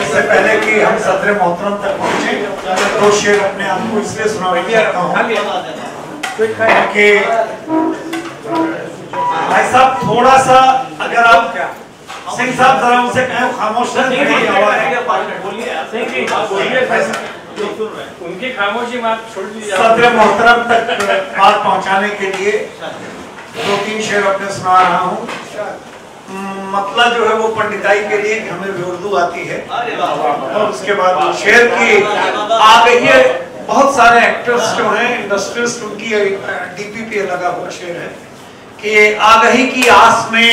इससे पहले कि हम सदर मोहतरम तक पहुंचे, दो शेर अपने आप को इसलिए सुनाना चाहता हूँ कि भाई साहब थोड़ा सा, अगर आप सिंह साहब जरा उनसे कहें खामोश उनकी खामोशी बात छोड़ दीजिए। सदर मोहतरम तक बात पहुंचाने के लिए दो तीन शेर अपने सुना रहा हूँ। मतलब जो है वो पंडिताई के लिए कि हमें भी उर्दू आती है, और उसके बाद शेर की आ गई है। बहुत सारे एक्टर्स जो हैं इंडस्ट्रियलिस्ट, उनकी डीपीपी लगा हुआ शेर है कि आगही की आस में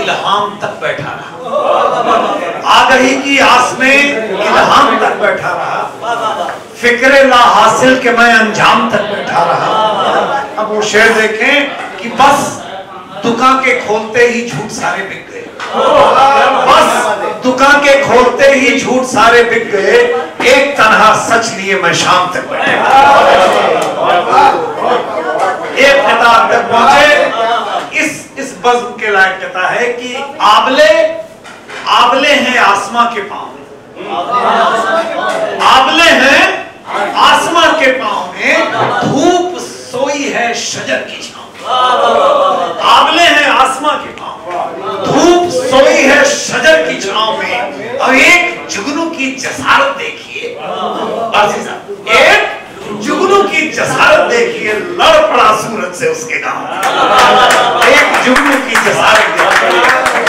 इल्हाम तक बैठा रहा, आगही की आस में इल्हाम तक बैठा रहा, फिक्रे ला हासिल के मैं अंजाम तक बैठा रहा। अब वो शेर देखें कि बस दुकान के खोलते ही झूठ सारे बिक गए, बस दुकान के खोलते ही झूठ सारे बिक गए, एक तन्हा सच लिए मैं शाम तक बैठा। एक किताब तक पहुंचे। इस बज़्म के लायक कहता है कि आबले आबले हैं आसमां के पांव में, आबले हैं आसमां के पांव में, धूप सोई है शजर की छांव। आबले हैं आसमां के पांव, धूप सोई है शजर की छांव में, और एक जुगनू की जसारत देखिए, एक जुगनू की जसारत देखिए, लड़ पड़ा सूरज से उसके गांव। एक जुगनू की जसारत देखिए,